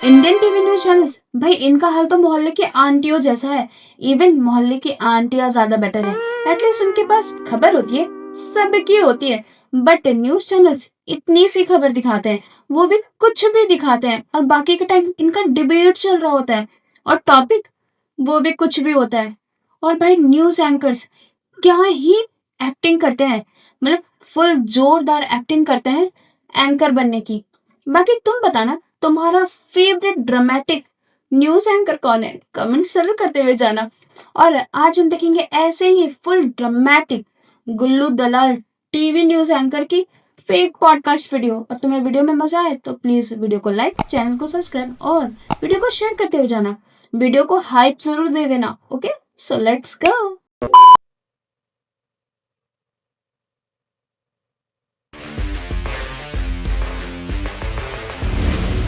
Indian TV news channels, भाई इनका हाल तो मोहल्ले की आंटियों जैसा है। इवन मोहल्ले की आंटियां ज्यादा बेटर है। एटलीस्ट उनके पास खबर होती है, सबकी होती है। बट न्यूज चैनल्स इतनी सी खबर दिखाते हैं, वो भी कुछ भी दिखाते हैं, और बाकी के टाइम इनका डिबेट चल रहा होता है, और टॉपिक वो भी कुछ भी होता है। और भाई न्यूज एंकर्स क्या ही एक्टिंग करते हैं, मतलब फुल जोरदार एक्टिंग करते हैं एंकर बनने की। बाकी तुम बताना, तुम्हारा फेवरेट ड्रामेटिक न्यूज एंकर कौन है? कमेंट जरूर करते हुए जाना। और आज हम देखेंगे ऐसे ही फुल ड्रामेटिक गुल्लू दलाल टीवी न्यूज एंकर की फेक पॉडकास्ट वीडियो। और तुम्हें वीडियो में मजा आए तो प्लीज वीडियो को लाइक, चैनल को सब्सक्राइब और वीडियो को शेयर करते हुए जाना। वीडियो को हाइप जरूर दे देना। Okay, so let's go.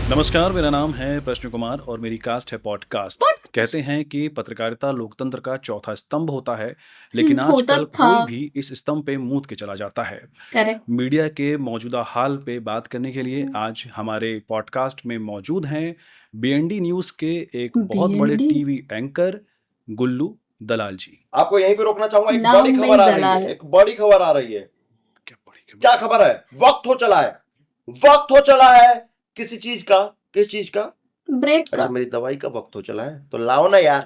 नमस्कार, मेरा नाम है प्रश्न कुमार और मेरी कास्ट है पॉडकास्ट। कहते हैं कि पत्रकारिता लोकतंत्र का चौथा स्तंभ होता है, लेकिन होता आजकल था। कोई भी इस स्तंभ पे मूत के चला जाता है। करेक्ट। मीडिया के मौजूदा हाल पे बात करने के लिए आज हमारे पॉडकास्ट में मौजूद हैं बीएनडी न्यूज के एक बहुत बड़े BND? टीवी एंकर गुल्लू दलाल जी। आपको यहीं पे रोकना चाहूंगा। एक नाम बड़ी में खबर आ रही दलाल। है, एक बड़ी खबर आ रही है। क्या बड़ी खबर? क्या खबर है? वक्त हो चला है, वक्त हो चला है किसी चीज का। किस चीज का? ब्रेक का। अच्छा, मेरी दवाई का वक्त हो चला है, तो लाओ ना यार।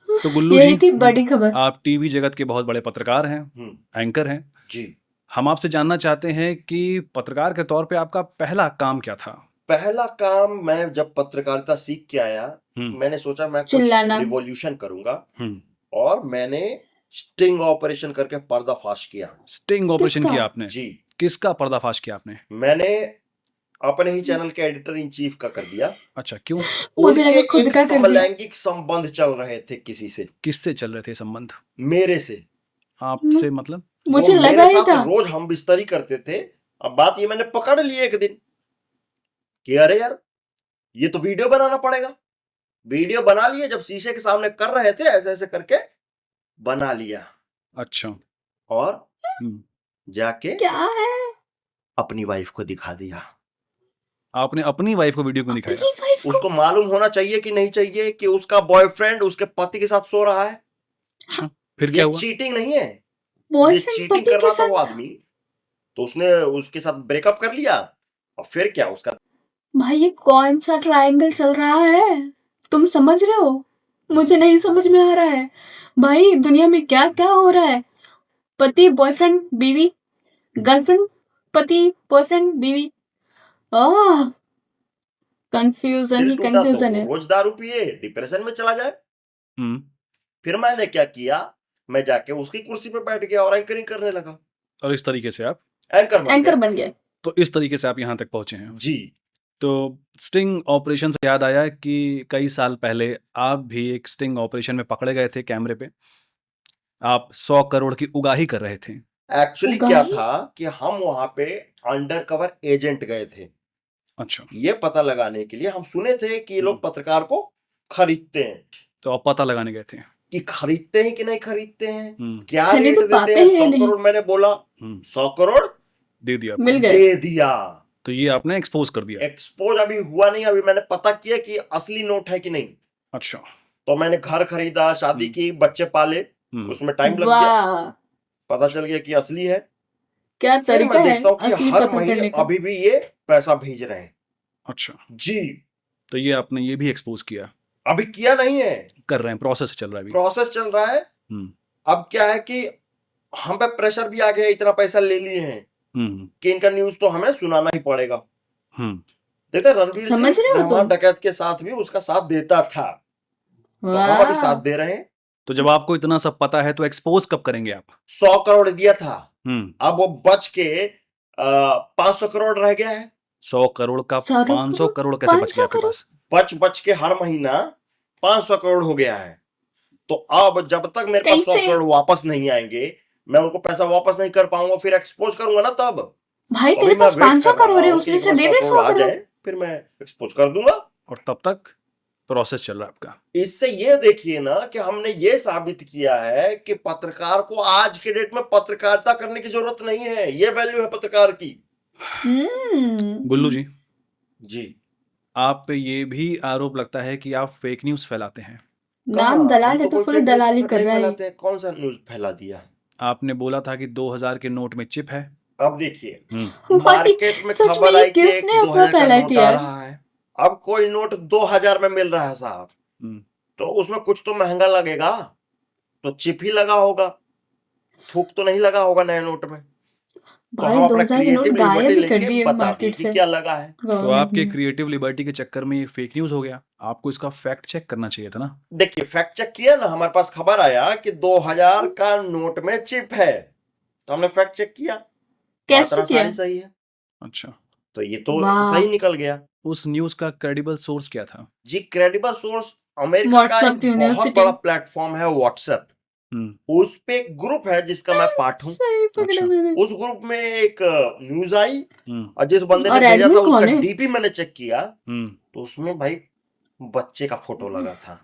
तो गुल्लू यही जी, थी बड़ी खबर। आप टीवी जगत के बहुत बड़े पत्रकार हैं, एंकर हैं। जी, हम आपसे जानना चाहते हैं कि पत्रकार के तौर पे आपका पहला काम क्या था? पहला काम, मैं जब पत्रकारिता सीख के आया, मैंने सोचा मैं कुछ चिल्लाना। रिवॉल्यूशन करूंगा, और मैंने स्टिंग ऑपरेशन करके पर्दाफाश किया। स्टिंग ऑपरेशन किसका? किया आपने? जी, किसका पर्दाफाश किया आपने? मैंने अपने ही चैनल के एडिटर इन चीफ का कर दिया। अच्छा, क्यों? मुझे उनके लगा खुद एक का कर दिया। समलैंगिक संबंध चल रहे थे किसी से, किससे चल रहे थे संबंध? मेरे से। आपसे मतलब? मुझे वो लगा मेरे ही साथ था। रोज हम बिस्तरी करते थे। अब बात ये मैंने पकड़ ली एक दिन कि अरे यार, ये तो वीडियो बनाना पड़ेगा। वीडियो बना लिए, जब शीशे के सामने कर रहे थे ऐसे ऐसे करके बना लिया, अच्छा। और जाके क्या है? अपनी वाइफ को दिखा दिया। आपने अपनी वाइफ को वीडियो क्यों दिखाया? अपनी वाइफ को? उसको मालूम होना चाहिए कि नहीं चाहिए कि उसका बॉयफ्रेंड उसके पति के साथ सो रहा है। अच्छा, फिर क्या ये हुआ? चीटिंग नहीं है, ये बॉयफ्रेंड चीटिंग पति कर के रहा था वो साथ? आदमी। तो उसने उसके साथ ब्रेकअप कर लिया, और फिर क्या उसका। भाई ये कौन सा ट्रायंगल चल रहा है? तुम समझ रहे हो? मुझे नहीं समझ में आ रहा है। भाई दुनिया में क्या क्या हो रहा है? पति बॉयफ्रेंड बीवी, गर्लफ्रेंड पति बॉयफ्रेंड बीवी। आह, कंफ्यूजन दिल ही टूटा तो कंफ्यूजन वो है। रोज दारू पिए डिप्रेशन में चला जाए। हम्म फिर मैंने क्या किया, मैं जाके उसकी कुर्सी पे बैठ गया और एंकरिंग करने लगा। और इस तरीके से आप एंकर बन एंकर गया। बन गया। तो इस तरीके से आप यहाँ तक पहुंचे हैं। जी, तो स्टिंग ऑपरेशन से याद आया कि कई साल पहले आप भी एक स्टिंग ऑपरेशन में पकड़े गए थे कैमरे पे। आप 100 करोड़ की उगाही कर रहे थे। एक्चुअली क्या उगाही? था कि हम वहां पे अंडर कवर एजेंट गए थे। अच्छा, ये पता लगाने के लिए, हम सुने थे कि ये लोग पत्रकार को खरीदते हैं, तो आप पता लगाने गए थे। कि खरीदते हैं कि नहीं खरीदते हैं, क्या खरीद रेट पाते देते हैं। हैं या 100 नहीं? करोड़ मैंने बोला, 100 करोड़ दे दिया मिल आपको। गए। दे दिया। तो ये आपने एक्सपोज कर दिया। एक्सपोज अभी हुआ नहीं, अभी मैंने पता किया कि असली नोट है कि नहीं। अच्छा। तो मैंने घर खरीदा, शादी की, बच्चे पाले, उसमें टाइम लग गया, वाह, पता चल गया कि असली है। क्या फिर तरीका मैं है देखता हूँ कि असली हर पता महीने करने का। अभी भी ये पैसा भेज रहे हैं। अच्छा, जी, तो ये आपने ये भी एक्सपोज किया। अभी किया नहीं है, कर रहे हैं, प्रोसेस चल रहा है अभी। प्रोसेस चल रहा है। अब क्या है कि हम पे प्रेशर भी आ गया, इतना पैसा ले लिए हैं कि इनका न्यूज तो हमें सुनाना ही पड़ेगा। देखते रणवीर समझ सिंह रहे हो रहमान तुम? डकैत के साथ भी उसका साथ देता था, तो हम अभी साथ दे रहे हैं। तो जब आपको इतना सब पता है तो एक्सपोज कब करेंगे आप? 100 करोड़ दिया था, अब वो बच के 500 करोड़ रह गया है। 100 करोड़ का 500 करोड़ कैसे बच गया आपके पास? बच के हर महीना 500 करोड़ हो गया है। तो अब जब तक मेरे पास 100 करोड़ वापस नहीं आएंगे, मैं उनको पैसा वापस नहीं कर पाऊंगा, फिर एक्सपोज करूंगा ना तब। भाई तेरे पास 500 करोड़ है, उसमें से दे दे 100 आ करोड़। जाए, फिर मैं एक्सपोज कर दूंगा। और तब तक प्रोसेस चल रहा है आपका। इससे ये देखिए ना कि हमने ये साबित किया है कि पत्रकार को आज के डेट में पत्रकारिता करने की जरूरत नहीं है। ये वैल्यू है पत्रकार की। गुल्लू जी, जी, आप पे ये भी आरोप लगता है कि आप फेक न्यूज़ फैलाते हैं। नाम कहाँ? दलाल हम है तो तो कोई फुल फेक न्यूज़ दलाली कर नहीं रहा है। फैलाते हैं। कौन सा न्यूज़ फैला दिया? आपने बोला था कि 2000 के नोट में चिप है। अब देखिए, हुँ। भाई मार्केट में सच में खबर ये आई कि एक किसने अफवाह 2000 का फैलाई नोट थी आ यार? रहा है। अब कोई नोट 2000 में मिल रहा है साहब, हुँ। तो उसमें कुछ तो महंगा लगेगा, तो चिप ही लगा होगा, थूक तो नहीं लगा होगा नए नोट में। तो भाई हम अपना 2000 के नोट क्रिएटिव गायब लिबर्टी ही कर लेके दिए बता दिए मार्केट कि से क्या लगा है। तो गवर्नमेंट आपके ने। क्रिएटिव लिबर्टी के चक्कर में ये फेक न्यूज़ हो गया। आपको इसका फैक्ट चेक करना चाहिए था ना। देखिए, फैक्ट चेक किया ना, हमारे पास खबर आया कि 2000 का नोट में चिप है, तो हमने फैक्ट चेक किया, कैसे मात्रा किया? सारी सही है, अच्छा, तो ये तो वाह। सही निकल गया। उस न्यूज़ का क्रेडिबल सोर्स क्या था? जी, क्रेडिबल सोर्स अमेरिका का व्हाट्सएप एक बहुत यूनिवर्सिटी। बड़ा प्लेटफॉर्म है व्हाट्सएप। हुँ। उस पे एक ग्रुप है जिसका मैं पार्ट हूँ। सही पकड़ा अच्छा। मैंने। उस ग्रुप में एक न्यूज आई, हुँ। और जिस बंदे ने और भेजा था एडमिन उसका कौन है? डीपी मैंने चेक किया, हुँ। तो उसमें भाई बच्चे का फोटो लगा था।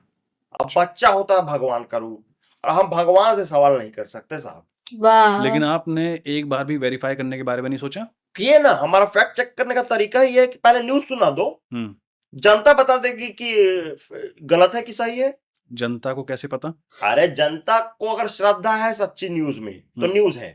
अब बच्चा होता है भगवान का रूप, और हम भगवान से सवाल नहीं कर सकते साहब। वाह। लेकिन आपने एक बार भी वेरीफाई करने के बारे में नहीं सोचा? किए ना, हमारा फैक्ट चेक करने का तरीका ही है कि पहले न्यूज सुना दो, हुँ। जनता बता देगी कि गलत है कि सही है। जनता को कैसे पता? अरे जनता को अगर श्रद्धा है सच्ची न्यूज में तो न्यूज है,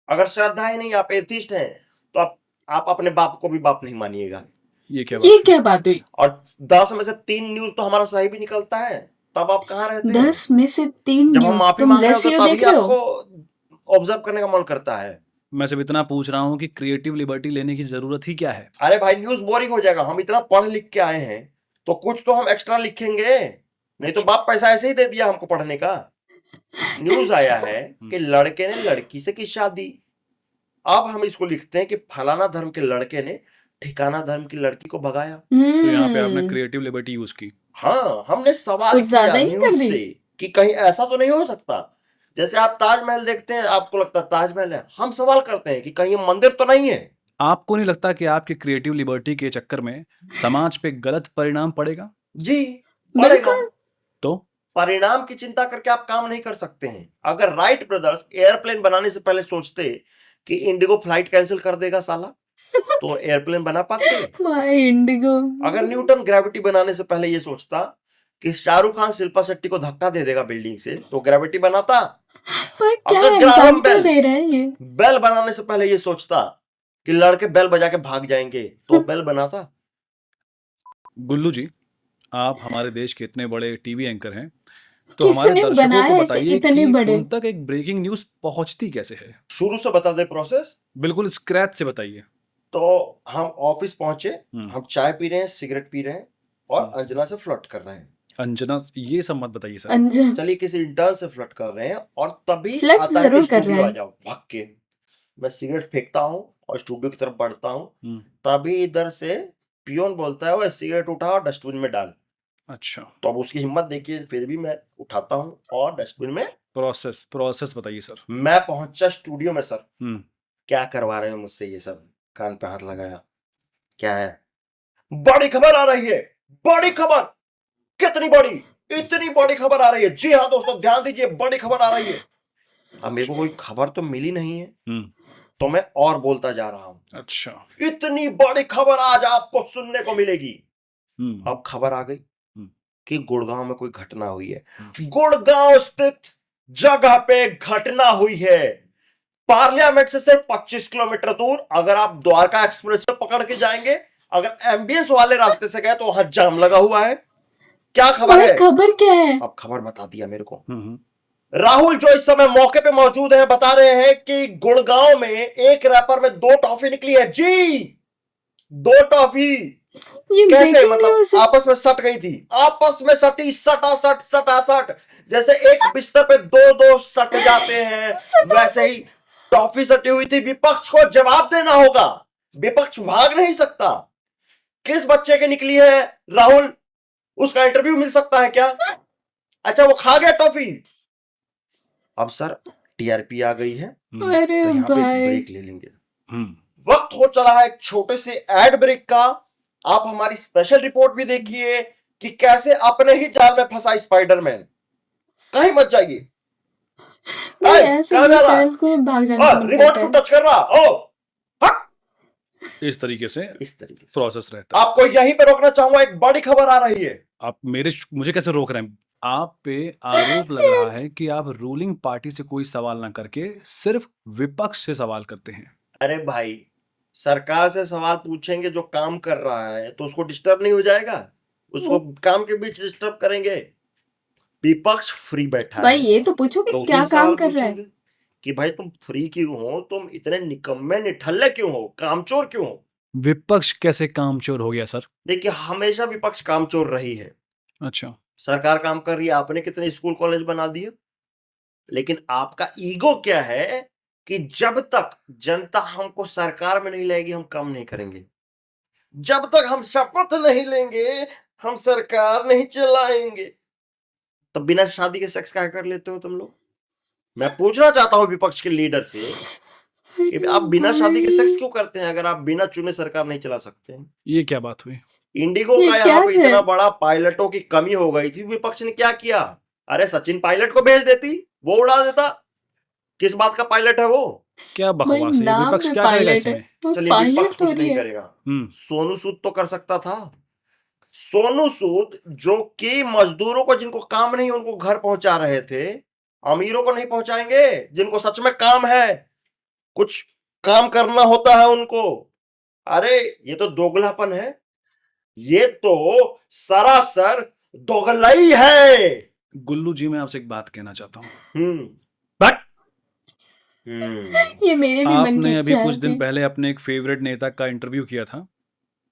अगर श्रद्धा ही नहीं, आप एथिस्ट हैं, तो आप अपने बाप को भी बाप नहीं मानिएगा। ये क्या ये बात क्या बात हुई? और 10 में से 3 न्यूज तो हमारा सही भी निकलता है, तब आप कहाँ रहते हैं? 10 में से 3 जब हम न्यूज माफी तुम मांग रहे होते रेशियो हैं, देख तभी रहे हो? आपको ऑब्जर्व करने का मन करता है। है? मैं सिर्फ इतना पूछ रहा हूँ कि क्रिएटिव लिबर्टी लेने की ज़रूरत ही क्या है? अरे भाई, न्यूज बोरिंग हो जाएगा। हम इतना पढ़ लिख के आए हैं, तो कुछ तो हम एक्स्ट्रा लिखेंगे, नहीं तो बाप पैसा ऐसे ही दे दिया हमको पढ़ने का। न्यूज आया है कि लड़के ने लड़की से की शादी, अब हम इसको लिखते हैं कि फलाना धर्म के लड़के ने ठिकाना धर्म की लड़की को भगाया। तो यहाँ पे आपने हम्म, क्रिएटिव लिबर्टी यूज़ की। हाँ, हमने सवाल कुछ ज्यादा किया ही कर न्यूज दी। से कि कहीं ऐसा तो नहीं हो सकता। जैसे आप ताजमहल देखते हैं, आपको लगता है ताजमहल है, हम सवाल करते हैं कि कहीं ये मंदिर तो नहीं है। आपको नहीं लगता कि आपके क्रिएटिव लिबर्टी के चक्कर में समाज पे गलत परिणाम पड़ेगा? जी, पड़ेगा। बिल्कुल। तो परिणाम की चिंता करके आप काम नहीं कर सकते हैं। अगर राइट ब्रदर्स एयरप्लेन बनाने से पहले सोचते कि इंडिगो फ्लाइट कैंसिल कर देगा साला, तो एयरप्लेन बना पाते? भाई इंडिगो। अगर न्यूटन ग्रेविटी बनाने से पहले ये सोचता कि शाहरुख खान शिल्पा शेट्टी को धक्का दे देगा बिल्डिंग से, तो ग्रेविटी बनाता? भाई क्या अगर ग्राहम एग्जांपल दे रहा है ये? बेल बनाने से पहले ये सोचता कि लड़के बेल बजा के भाग जाएंगे, तो बेल बनाता? गुल्लू जी, आप हमारे देश के इतने बड़े टीवी एंकर हैं, तो हमारे किसने दर्शकों बनाया को ऐसे बताइए इतने कि बड़े? उन तक एक ब्रेकिंग न्यूज़ पहुंचती कैसे है? शुरू से बता दे प्रोसेस। बिल्कुल स्क्रैच से बताइए। तो हम ऑफिस पहुंचे, हम्म। हम चाय पी रहे हैं, सिगरेट पी रहे हैं, और अंजना से फ्लर्ट कर रहे हैं। अंजना, ये सब मत बताइए सर। अंजन। चलिए किसी इंटर्न से फ्लर्ट कर रहे हैं, और तभी फ्लर्ट आता है कि जरूर कर स्टूडियो रहे आ हैं। जाओ भाग के। मैं सिगरेट फेंकता हूँ और स्टूडियो की तरफ बढ़ता हूँ, हम्म। तभी इधर से पियोन बोलता है, वो सिगरेट उठा और डस्टबिन में डाल। अच्छा, तो अब उसकी हिम्मत देखिए, फिर भी मैं उठाता हूँ और डस्टबिन में। प्रोसेस बताइए सर। मैं पहुंचा स्टूडियो में, सर हम्म। क्या करवा रहे हो मुझसे ये सब? कान पे हाथ लगाया, क्या है? बड़ी खबर आ रही है, बड़ी खबर। कितनी बड़ी? इतनी बड़ी खबर आ रही है। जी हाँ दोस्तों, ध्यान दीजिए, बड़ी खबर आ रही है। अब मेरे को कोई खबर तो मिली नहीं है, तो मैं और बोलता जा रहा हूं, अच्छा। इतनी बड़ी खबर आज आपको सुनने को मिलेगी। अब खबर आ गई कि गुड़गांव में कोई घटना हुई है। गुड़गांव स्थित जगह पे घटना हुई है, पार्लियामेंट से सिर्फ 25 किलोमीटर दूर। अगर आप द्वारका एक्सप्रेस पे पकड़ के जाएंगे, अगर एमबीएस वाले रास्ते से गए, तो वहां जाम लगा हुआ है। क्या खबर भाई है? खबर क्या है? अब खबर बता दिया मेरे को। राहुल जो इस समय मौके पे मौजूद है, बता रहे हैं कि गुड़गांव में एक रैपर में 2 टॉफी निकली है। जी, 2 टॉफी। ये कैसे? ब्रेकिंग मतलब न्यूज़ है। आपस में सट गई थी, आपस में सटी, सटासट सटासट। जैसे एक बिस्तर पे 2-2 सट जाते हैं, वैसे ही टॉफी सटी हुई थी। विपक्ष को जवाब देना होगा, विपक्ष भाग नहीं सकता। किस बच्चे की निकली है राहुल? उसका इंटरव्यू मिल सकता है क्या? अच्छा, वो खा गया टॉफी। अब सर टीआरपी आ गई है, अरे तो यहाँ पे भाई ब्रेक ले लेंगे। वक्त हो चला है एक छोटे से एड ब्रेक का। आप हमारी स्पेशल रिपोर्ट भी देखिए कि कैसे अपने ही जाल में फंसा स्पाइडरमैन। कहीं मत जाइए। भाई ऐसे कहाँ जा ही रहा? चैनल को भाग जाने का मन रिमोट करता को है। टच कर रहा? ओ हट! इस तरीके से इस तरीके से प्रोसेस रहता है। आपको यहीं पे रोकना चाहूंगा, एक बड़ी खबर आ रही है। आप मुझे कैसे रोक रहे हैं? आप पे आरोप लग रहा है कि आप रूलिंग पार्टी से कोई सवाल ना करके सिर्फ विपक्ष से सवाल करते हैं। अरे भाई, सरकार से सवाल पूछेंगे जो काम कर रहा है तो उसको डिस्टर्ब नहीं हो जाएगा? उसको काम के बीच डिस्टर्ब करेंगे? विपक्ष फ्री बैठा भाई है ये तो पूछो कि तो क्या उसी से काम सवाल कर रहा है। पूछेंगे कि भाई तुम फ्री क्यों हो, तुम इतने निकम्मे निठल्ले क्यों हो, कामचोर क्यों हो? विपक्ष कैसे कामचोर हो गया सर? देखिए, हमेशा विपक्ष कामचोर रही है। अच्छा, सरकार काम कर रही है, आपने कितने स्कूल कॉलेज बना दिए, लेकिन आपका ईगो क्या है कि जब तक जनता हमको सरकार में नहीं लाएगी हम काम नहीं करेंगे, जब तक हम शपथ नहीं लेंगे हम सरकार नहीं चलाएंगे। तब बिना शादी के सेक्स क्या कर लेते हो तुम लोग? मैं पूछना चाहता हूं विपक्ष के लीडर से कि आप बिना शादी के सेक्स क्यों करते हैं अगर आप बिना चुने सरकार नहीं चला सकते हैं? ये क्या बात हुई? इंडिगो ये का क्या यहाँ पे है? इतना बड़ा पायलटों की कमी हो गई थी, विपक्ष ने क्या किया? अरे सचिन पायलट को भेज देती, वो उड़ा देता। किस बात का पायलट है वो? क्या भाई बकवास है ये? नाम विपक्ष में क्या करेगा पायलट है, इसमें? वो चलिए पायलट विपक्ष कुछ थोड़ी नहीं है। करेगा, हम्म, सोनू सूद तो कर सकता था। सोनू सूद जो कि मजदूरों को जिनको काम नहीं उनको घर पहुंचा रहे थे, अमीरों को नहीं पहुंचाएंगे जिनको सच में काम है, कुछ काम करना होता है उनको। अरे ये तो दोगलापन है, ये तो सरासर दोगलाई है। गुल्लू जी मैं आपसे एक बात कहना चाहता हूँ। हम्म बट हम्म ये मेरे भी मन की आपने अभी इच्छा कुछ है दिन कि पहले अपने एक फेवरेट नेता का इंटरव्यू किया था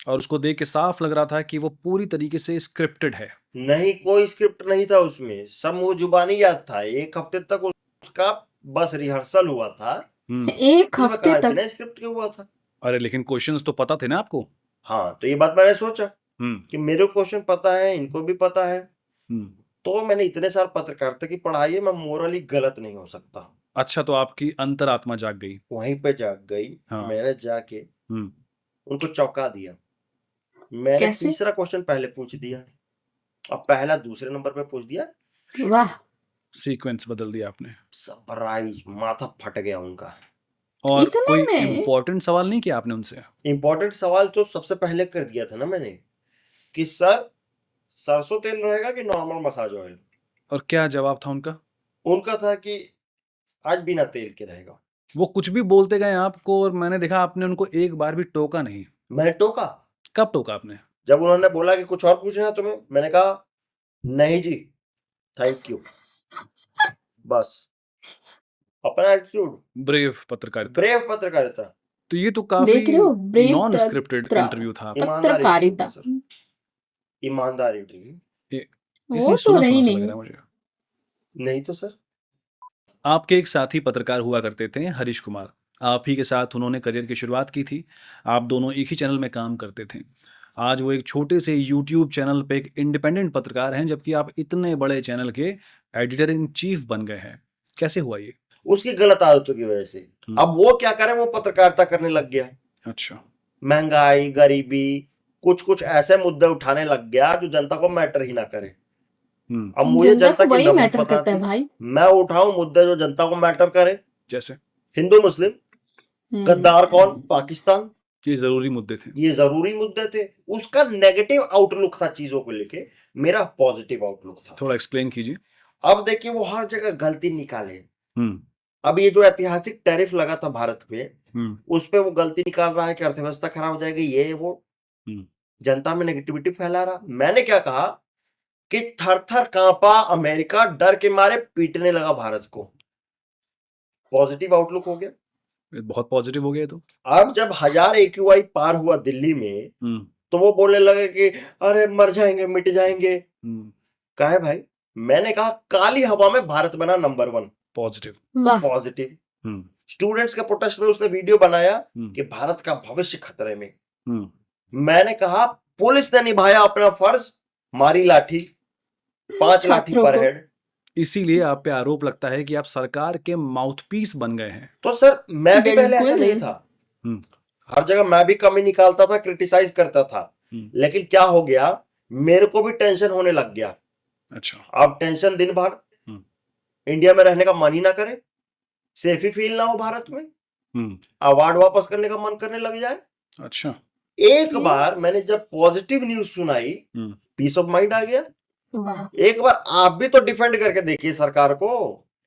और उसको देख के साफ लग रहा था कि वो पूरी तरीके से स्क्रिप्टेड है। नहीं, कोई स्क्रिप्ट नहीं था उसमें, सब मुंह जुबानी याद था। एक हफ्ते तक उसका बस रिहर्सल हुआ था, हम्म, एक इसमें हफ्ते कहा तक। बिना स्क्रिप्ट के हुआ था। अरे लेकिन क्वेश्चंस तो पता थे ना आपको? हाँ, तो ये बात मैंने सोचा हम्म, कि मेरे को क्वेश्चन पता है, इनको भी पता है, हम्म। तो मैंने इतने साल पत्रकारिता की पढ़ाई है, मैं मोरली गलत नहीं हो सकता। अच्छा, तो आपकी अंतरात्मा जाग गई। वहीं पे जाग गई। हाँ। मैंने जाके हम्म, उनको चौंका दिया। मैंने कैसे? तीसरा क्वेश्चन पहले पूछ दिया और पहला दूसरे नंबर पे पूछ दिया। वाह, सीक्वेंस बदल दिया आपने। सरप्राइज, माथा फट गया उनका। और इतना कोई में? इम्पोर्टेंट सवाल नहीं किया आपने उनसे? इंपॉर्टेंट सवाल तो सबसे पहले कर दिया था ना मैंने कि सर सरसों तेल रहेगा कि नॉर्मल मसाज ऑयल? और क्या जवाब था उनका? उनका था कि आज बिना तेल के रहेगा। वो कुछ भी बोलते गए आपको और मैंने देखा आपने उनको एक बार भी टोका नहीं। मैंने टोका कब टोका आपने? जब उन्होंने बोला कि कुछ और पूछना है तुम्हें, मैंने कहा नहीं जी, थैंक यू, बस। अपना एटीट्यूड, ब्रेव पत्रकारिता। ब्रेव पत्रकारिता, तो ये तो देख काफी रहे हो, ब्रेव नॉन स्क्रिप्टेड इंटरव्यू था आपका। ईमानदार इंटरव्यू पत्रकारिता। था सर, ईमानदार इंटरव्यू। वो ये तो सुना रही सुना सा लग नहीं। रहा है मुझे। नहीं तो सर, आपके एक साथी पत्रकार हुआ करते थे, हरीश कुमार। आप ही के साथ उन्होंने करियर की शुरुआत की थी। आप दोनों एक ही चैनल में काम करते थे। आज वो एक छोटे से यूट्यूब चैनल पे एक इंडिपेंडेंट पत्रकार हैं, जबकि आप इतने बड़े चैनल के एडिटर इन चीफ बन गए हैं। कैसे हुआ ये? उसकी गलत आदतों की वजह से। अब वो क्या करे, वो पत्रकारिता करने लग गया। अच्छा। महंगाई, गरीबी, कुछ कुछ ऐसे मुद्दे उठाने लग गया जो जनता को मैटर ही ना करे। अब मुझे जनता जनता को की वही नब्ज मैटर पता करता है थी, भाई। मैं उठाऊं मुद्दे जो जनता को मैटर करे। जैसे हिंदू मुस्लिम, गद्दार कौन, पाकिस्तान, ये जरूरी मुद्दे थे। ये जरूरी मुद्दे थे। उसका नेगेटिव आउटलुक था चीजों को लेके, मेरा पॉजिटिव आउटलुक था। थोड़ा एक्सप्लेन कीजिए। अब देखिए, वो हर जगह गलती निकाले। हम्म, अब ये जो ऐतिहासिक टैरिफ लगा था भारत पे, हम्म, उस पे वो गलती निकाल रहा है कि अर्थव्यवस्था खराब हो जाएगी, ये वो हम्म। जनता में नेगेटिविटी फैला रहा। मैंने क्या कहा कि थर थर कांपा अमेरिका, डर के मारे पीटने लगा भारत को। पॉजिटिव आउटलुक हो गया। ये बहुत पॉजिटिव हो गया ये तो। अब जब 1000 AQI पार हुआ दिल्ली में, तो वो बोलने लगे कि अरे मर जाएंगे, मिट जाएंगे। कहा भाई, मैंने कहा काली हवा में भारत बना नंबर 1। पॉजिटिव, वाह, पॉजिटिव। स्टूडेंट्स के प्रोटेस्ट में उसने वीडियो बनाया कि भारत का भविष्य खतरे में। मैंने कहा पुलिस ने निभाया अपना फर्ज, मारी लाठी, 5 लाठी छात्रों पर को। हेड। इसीलिए आप पे आरोप लगता है कि आप सरकार के माउथपीस बन गए हैं। तो सर मैं भी पहले ऐसा बिल्कुल। नहीं था। हर जगह मैं भी कमी निकालता था, क्रिटिसाइज करता था, लेकिन क्या हो गया, मेरे को भी टेंशन होने लग गया। अच्छा। अब टेंशन दिन भर, इंडिया में रहने का मन ही ना करे, सेफ ही फील ना हो भारत में, अवार्ड वापस करने का मन करने लग जाए। अच्छा। एक ये बार मैंने जब पॉजिटिव न्यूज सुनाई, हम्म। पीस ऑफ माइंड आ गया। वाह एक बार आप भी तो डिफेंड करके देखिए सरकार को,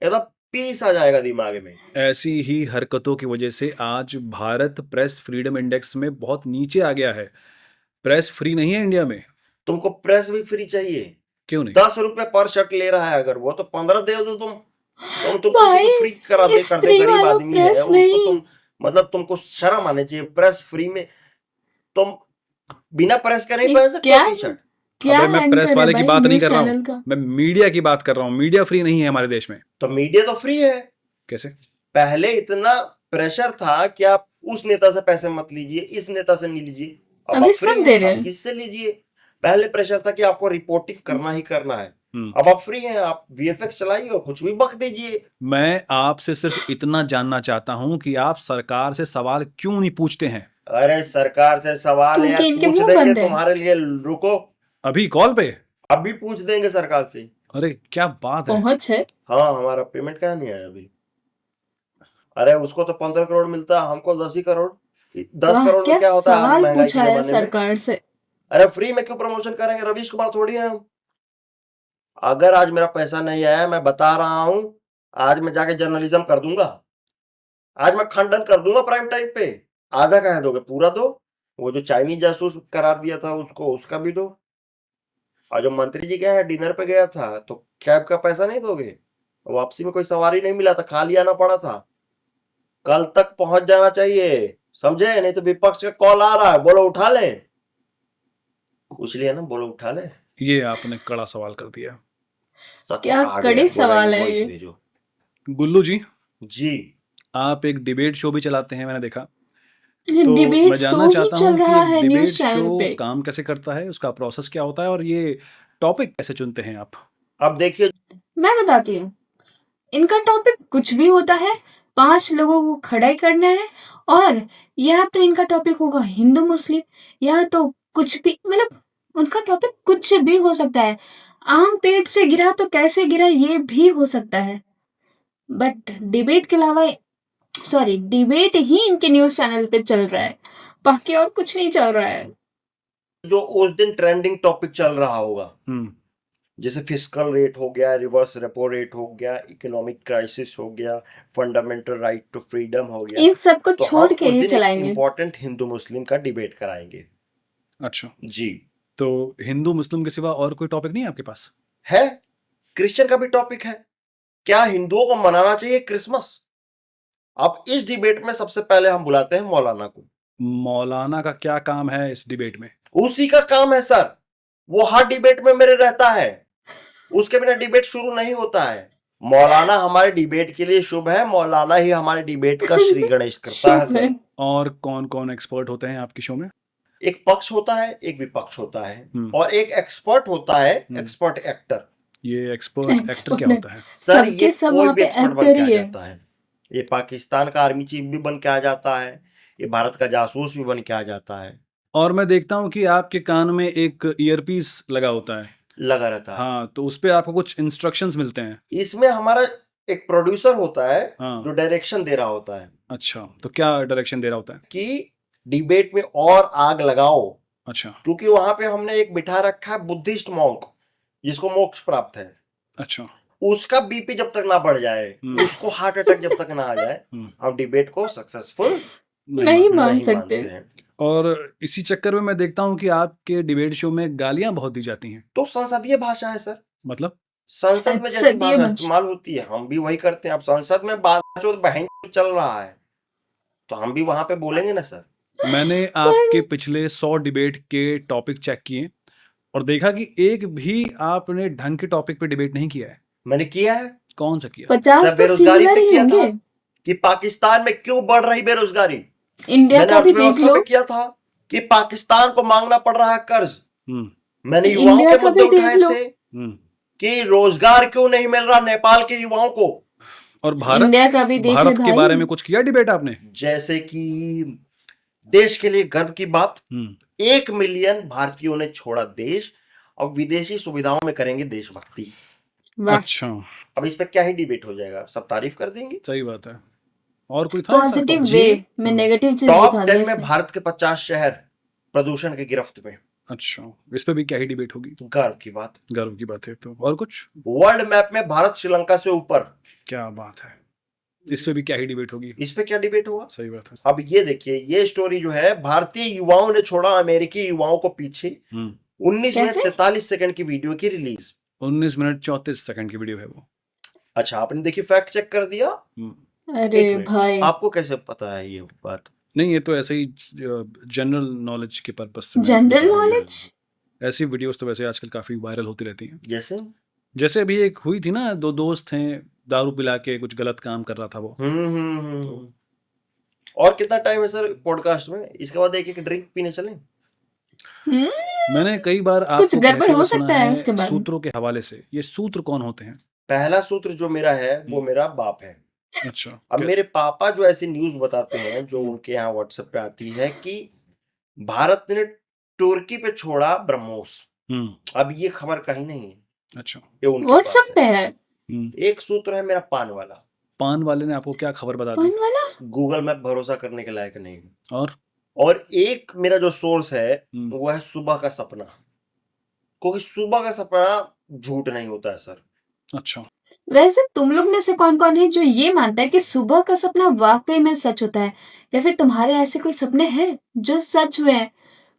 एकदम पीस आ जाएगा दिमाग में। ऐसी ही हरकतों की वजह से आज भारत प्रेस फ्रीडम इंडेक्स में बहुत नीचे आ गया है। प्रेस फ्री नहीं है इंडिया में। तुमको प्रेस भी फ्री चाहिए? क्यों नहीं? 10 रुपए पर शर्ट ले रहा है अगर वो, तो 15 दे दो तुम भाई, तुमको फ्री करा दे, कर दे। स्त्री गरीब वाला आदमी है प्रेस उसको, नहीं। तुम मतलब तुमको शर्म आनी चाहिए। प्रेस फ्री में तुम बिना प्रेस के नहीं ये पहन सकते क्या टी शर्ट। क्या अबे मैं प्रेस एंकर है वाले की भाई बात नहीं न्यूज कर रहा चैनल हूँ, का? मैं मीडिया की बात कर रहा हूँ। मीडिया फ्री नहीं है हमारे देश में। तो मीडिया तो फ्री है। कैसे? पहले इतना प्रेशर था कि आप उस नेता से पैसे मत लीजिए, इस नेता से नहीं लीजिए। अब अभी आप फ्री सब दे हैं, रहे आप हैं। किससे लीजिए। पहले प्रेशर था कि आपको रिपोर्टिंग करना ही करना है। हम्म। अब आप फ्री हैं, आप वीएफएक्स चलाइए और कुछ भी बक दीजिए। मैं आपसे सिर्फ इतना जानना चाहता हूँ कि आप सरकार से सवाल क्यों नहीं पूछते हैं? अरे सरकार से सवाल है यार, क्योंकि इनके पूछ मुंह देंगे बंद है। तुम्हारे लिए, रुको अभी कॉल पे? अभी पूछ देंगे सरकार से। अरे क्या बात है। पहुंच है। हाँ, हमारा पेमेंट क्या नहीं आया अभी। अरे उसको तो 15 करोड़ मिलता है, हमको 10 ही करोड़। 10 वाह, करोड़ में क्या क्या होता है आज सवाल महंगाई के पूछा है जमाने में। सरकार से। अरे फ्री में क्यों प्रमोशन करेंगे, रवीश कुमार थोड़ी है हम। अगर आज मेरा पैसा नहीं आया, मैं बता रहा हूं, आज मैं जाके जर्नलिज्म कर दूंगा। आज मैं खंडन कर दूंगा प्राइम टाइम पे। आधा कह दोगे, पूरा दो। वो जो चाइनीज जासूस करार दिया था उसको, उसका भी दो। और जो मंत्री जी गया है, डिनर पे गया था, तो कैब का पैसा नहीं दोगे? वापसी में कोई सवारी नहीं मिला था, खाली आना पड़ा था। कल तक पहुंच जाना चाहिए, समझे? नहीं तो विपक्ष का कॉल आ रहा है, बोलो उठा ले। पूछ लिया ना, बोलो उठा ले। ये आपने कड़ा सवाल कर दिया। सच क्या आ कड़े गया, बोला सवाल है इनवॉइस ये। भेजो। गुल्लू जी, जी आप एक डिबेट शो भी चलाते हैं, मैंने देखा। तो डिबेट मैं शो जानना भी चाहता चल हूँ कि रहा एक है न्यूज डिबेट चैनल शो पे। काम कैसे करता है, उसका प्रोसेस क्या होता है और ये टॉपिक कैसे चुनते हैं आप? अब देखिए, मैं बताती हूँ। इनका टॉपिक कुछ भी होता है, 5 लोगों को खड़ा ही करना है। और या तो इनका टॉपिक होगा हिंदू मुस्लिम, या तो कुछ भी, मतलब उनका टॉपिक कुछ भी हो सकता है। आम पेट से गिरा तो कैसे गिरा ये भी हो सकता है। बट डिबेट के अलावा, सॉरी, डिबेट ही इनके न्यूज चैनल पे चल रहा है, बाकी और कुछ नहीं चल रहा है। जो उस दिन ट्रेंडिंग टॉपिक चल रहा होगा, हम्म। जैसे फिस्कल रेट हो गया, रिवर्स रेपो रेट हो गया, इकोनॉमिक क्राइसिस हो गया, फंडामेंटल राइट टू फ्रीडम हो गया, इन सबको तो छोड़ हम के उस ही दिन एक चलाएंगे। इम्पोर्टेंट हिंदू मुस्लिम का डिबेट कराएंगे। अच्छा, जी तो हिंदू मुस्लिम के सिवा और कोई टॉपिक नहीं है आपके पास? है, क्रिश्चियन का भी टॉपिक है। क्या हिंदुओं को मनाना चाहिए क्रिसमस? अब इस डिबेट में सबसे पहले हम बुलाते हैं मौलाना को। मौलाना का क्या काम है इस डिबेट में? उसी का काम है सर, वो हर डिबेट में मेरे रहता है, उसके बिना डिबेट शुरू नहीं होता है। मौलाना हमारे डिबेट के लिए शुभ है, मौलाना ही हमारे डिबेट का श्री गणेश करता है शुभ सर। है। और कौन कौन एक्सपर्ट होते हैं आपके शो में? एक पक्ष होता है, एक विपक्ष होता है, हम्म। और एक एक्सपर्ट होता है, एक्सपर्ट एक्टर। ये एक्सपर्ट एक्टर एक्सपर्ट क्या होता है? सर ये सबके सब कोई वहाँ भी पे एक्सपर्ट बन एक्टर के आ ही है। जाता है। ये पाकिस्तान का आर्मी चीफ भी बन के आ जाता है, ये भारत का जासूस भी बन के आ जाता है। और मैं देखता हूँ कि आपके कान में एक ईयरपीस लगा होता है। लगा रहता है। हाँ, तो उस पे आपको कुछ इंस्ट्रक्शंस मिलते हैं। इसमें हमारा एक प्रोड्यूसर होता है, हाँ। जो डायरेक्शन दे रहा होता है अच्छा, तो क्या डायरेक्शन दे रहा होता है? कि डिबेट में और आग लगाओ। अच्छा। क्योंकि वहां पे हमने एक बिठा रखा है बुद्धिस्ट मॉन्क, जिसको मोक्ष प्राप्त है। अच्छा। उसका बीपी जब तक ना बढ़ जाए, उसको हार्ट अटैक जब तक ना आ जाए, हम डिबेट को सक्सेसफुल नहीं मान नहीं सकते। मानते हैं। और इसी चक्कर में मैं देखता हूँ कि आपके डिबेट शो में गालियां बहुत दी जाती हैं। तो संसदीय भाषा है सर, मतलब? संसद में जैसी संसदीय भाषा भाषा। इस्तेमाल होती है, हम भी वही करते हैं। अब संसद में बातचीत बहन चल रहा है, तो हम भी वहां पे बोलेंगे ना सर। मैंने आपके पिछले 100 डिबेट के टॉपिक चेक किए और देखा कि एक भी आपने ढंग के टॉपिक पे डिबेट नहीं किया है। मैंने किया है। कौन सा किया? 50 सर तो बेरोजगारी सिमिलर पे ही किया था, होंगे। कि पाकिस्तान में क्यों बढ़ रही बेरोजगारी। इंडिया मैंने का भी देख अर्थव्यवस्था पे लो। किया था कि पाकिस्तान को मांगना पड़ रहा है कर्ज। हम्म। मैंने युवाओं इंडिया के का मुद्दे भी देख उठाए लो। थे कि रोजगार क्यों नहीं मिल रहा नेपाल के युवाओं को। और भारत, इंडिया का भी देख ले भारत के भाई। बारे में कुछ किया डिबेट आपने? जैसे कि देश के लिए गर्व की बात, 1 मिलियन भारतीयों ने छोड़ा देश, और विदेशी सुविधाओं में करेंगे देशभक्ति। वाह। अच्छा, अब इस पे क्या ही डिबेट हो जाएगा, सब तारीफ कर देंगे। सही बात है। और कोई था ऐसा पॉजिटिव टॉप? वे जी में नेगेटिव चीज टॉप दिखा 10 दिया में इसने। भारत के 50 शहर प्रदूषण की गिरफ्त में। अच्छा, इस पे भी क्या ही डिबेट होगी? गर्व की बात। गर्व की बात है। तो और कुछ? वर्ल्ड मैप में भारत श्रीलंका से ऊपर। क्या बात है, इस पे भी क्या ही डिबेट होगी? इस पे क्या डिबेट हुआ? सही बात है। अब ये देखिए, ये स्टोरी जो है, भारतीय युवाओं ने छोड़ा अमेरिकी युवाओं को पीछे। 19 मिनट कैसे? 43 सेकंड की वीडियो की रिलीज। 19 मिनट 34 सेकंड की वीडियो है वो। अच्छा, आपने देखी, फैक्ट चेक कर दिया? अरे एक मिनट, भाई, आपको कैसे पता है ये बात? नहीं, ये तो ऐसे ही जनरल नॉलेज के पर्पस से मैं जनरल बता रहा हूँ। नॉलेज। ऐसी वीडियोस तो वैसे आजकल काफी वायरल होती रहती हैं। जैसे जैसे अभी एक हुई थी ना, दो दोस्त थे, दारू पिला के कुछ गलत काम कर रहा था वो। तो और कितना टाइम है सर पॉडकास्ट में? इसके बाद एक एक ड्रिंक पीने चलें? मैंने कई बार कुछ आपको गड़बड़ कहते हो हुए सुना सकता है उसके है बाद। सूत्रों के हवाले से। ये सूत्र कौन होते हैं? पहला सूत्र जो मेरा है वो मेरा बाप है। अच्छा, अब मेरे पापा जो ऐसी न्यूज बताते हैं जो उनके यहाँ व्हाट्सएप पे आती है कि भारत ने तुर्की पे छोड़ा ब्रह्मोस। अब ये खबर कहीं नहीं है, अच्छा, ये उनके व्हाट्सएप पास पे है। है एक सूत्र है मेरा पान वाला। पान वाले ने आपको क्या खबर बता पान दी? वाला। गूगल मैप भरोसा करने के लायक नहीं है। और एक मेरा जो सोर्स है वो है सुबह का सपना, क्योंकि सुबह का सपना झूठ नहीं होता है सर। अच्छा, वैसे तुम लोग में से कौन कौन है जो ये मानता है कि सुबह का सपना वाकई में सच होता है, या फिर तुम्हारे ऐसे कोई सपने हैं जो सच हुए हैं?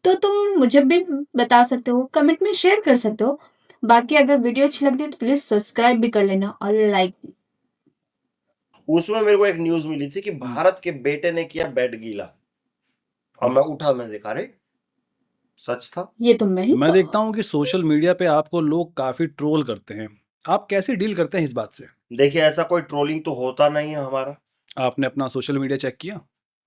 तो तुम मुझे भी बता सकते हो, कमेंट में शेयर कर सकते हो। बाकी अगर वीडियो अच्छी लग रही है तो प्लीज सब्सक्राइब भी कर लेना और लाइक भी। उसमें मेरे को एक न्यूज मिली थी कि भारत के बेटे ने किया बेड गीला। और मैं उठा, मैं देखा, रे सच था। ये तो मैं ही मैं देखता हूँ कि सोशल मीडिया पे आपको लोग काफी ट्रोल करते हैं। आप कैसे डील करते हैं इस बात से? देखिए, ऐसा कोई ट्रोलिंग तो होता नहीं है हमारा। आपने अपना सोशल मीडिया चेक किया?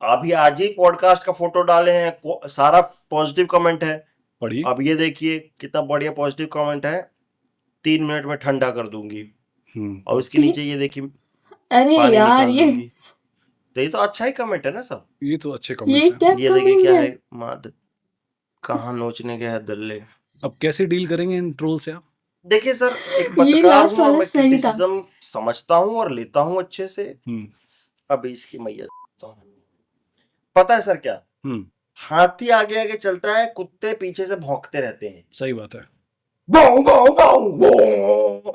अभी आज ही पॉडकास्ट का फोटो डाले हैं, सारा पॉजिटिव कमेंट है। पढ़िए। अब ये देखिए कितना बढ़िया पॉजिटिव कमेंट है, 3 मिनट में ठंडा कर दूंगी। और उसके नीचे ये देखिए, अरे पानी यार, निकाल ये दूंगी। तो ये तो अच्छा ही कमेंट है ना सब। ये तो अच्छे ये कमेंट्स हैं। क्या ये देखिए कमेंट क्या है? है, माद कहाँ नोचने गया है दल्ले। अब कैसे डील करेंगे इन ट्रोल से आप? देखिए सर, एक ये पत्रकार लास्ट हूँ और वाला मैं सही था। क्रिटिसिज्म समझता हूँ और लेता हूँ अच्छे से। अब इसकी मैया पता है सर क्या, हाथी आगे आगे चलता है, कुत्ते पीछे से भौंकते रहते हैं। सही बात है। गाँव गाँव गाँव गाँव।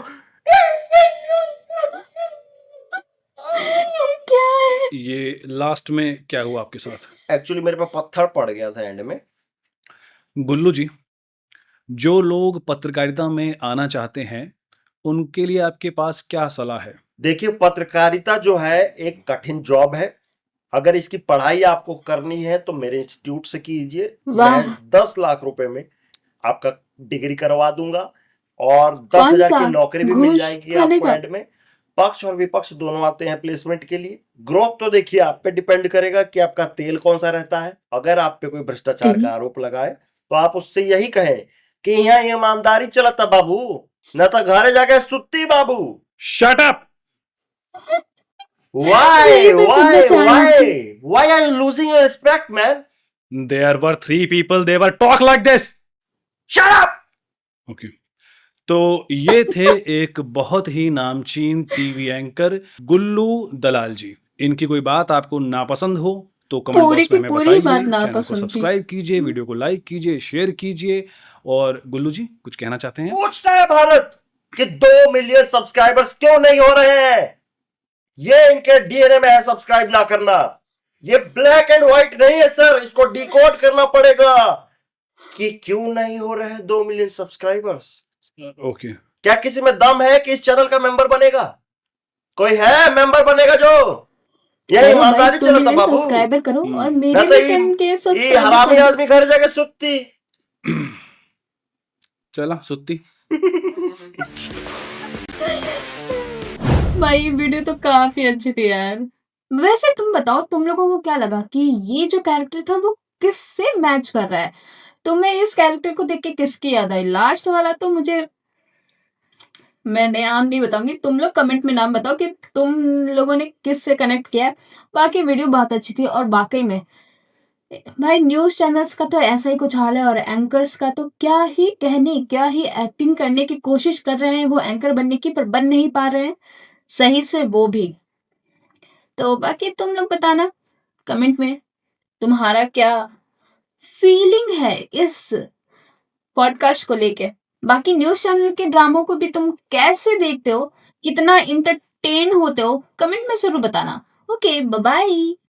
क्या है? ये लास्ट में क्या हुआ आपके साथ? एक्चुअली मेरे पे पत्थर पड़ गया था एंड में। गुल्लू जी, जो लोग पत्रकारिता में आना चाहते हैं उनके लिए आपके पास क्या सलाह है? देखिए, पत्रकारिता जो है एक कठिन जॉब है। अगर इसकी पढ़ाई आपको करनी है तो मेरे इंस्टीट्यूट से कीजिए। वाह। 10 लाख रुपए में आपका डिग्री करवा दूंगा और कौन 10,000 सा? की नौकरी भी मिल घूस जाएगी खाने आपको का? एंड में। पक्ष और विपक्ष दोनों आते हैं प्लेसमेंट के लिए। ग्रोथ तो देखिए आप पे डिपेंड करेगा कि आपका तेल कौन सा रहता है। अगर आप पे कोई भ्रष्टाचार का आरोप लगाए तो आप उससे यही कहें कि यहाँ ईमानदारी चलता बाबू, न तो घरे जाके सुत्ती बाबू। Shut up! यही मैं सुनना चाह रही थी। Why are you losing your respect, man? There were 3 people, they were talk like this. Shut up! Okay. तो ये थे एक बहुत ही नामचीन टीवी एंकर गुल्लू दलाल जी। इनकी कोई बात आपको नापसंद हो तो कमेंट पूरी बॉक्स में की हमें पूरी बात बताइए। चैनल को नापसंद थी। सब्सक्राइब कीजिए, वीडियो को लाइक कीजिए, शेयर कीजिए। और गुल्लू जी कुछ कहना चाहते हैं? पूछता है भारत कि 2 मिलियन सब्सक्राइबर्स क्यों नहीं हो रहे हैं। ये इनके डीएनए में है सब्सक्राइब ना करना। ये ब्लैक एंड व्हाइट नहीं है सर, इसको डिकोड करना पड़ेगा कि क्यों नहीं हो रहे हैं 2 मिलियन सब्सक्राइबर्स। ओके। क्या किसी में दम है कि इस चैनल का मेंबर बनेगा? कोई है मेंबर बनेगा जो? यही ईमानदारी चलता बाबू। सब्सक्राइबर करो और ना मेरे तो भी 10K ये सब्सक्राइबर हरामी कर दो। आदमी घर जाके सुत्ती। चला सुत्ती। भाई ये वीडियो तो काफी अच्छी थी यार। वैसे तुम बताओ, तुम लोगों को क्या लगा कि ये जो कैरेक्टर था वो किससे मैच कर रहा है? तुम्हें इस कैरेक्टर को देख के किसकी याद आई? लास्ट वाला तो मुझे, मैं नाम नहीं बताऊंगी, तुम लोग कमेंट में नाम बताओ कि तुम लोगों ने किससे कनेक्ट किया है। बाकी वीडियो बहुत अच्छी थी और वाकई में भाई न्यूज चैनल्स का तो ऐसा ही कुछ हाल है और एंकर्स का तो क्या ही कहने, क्या ही एक्टिंग करने की कोशिश कर रहे हैं वो एंकर बनने की, पर बन नहीं पा रहे हैं सही से वो भी। तो बाकी तुम लोग बताना कमेंट में तुम्हारा क्या फीलिंग है इस पॉडकास्ट को लेके। बाकी न्यूज़ चैनल के ड्रामों को भी तुम कैसे देखते हो, कितना एंटरटेन होते हो, कमेंट में ज़रूर बताना। Okay, bye bye.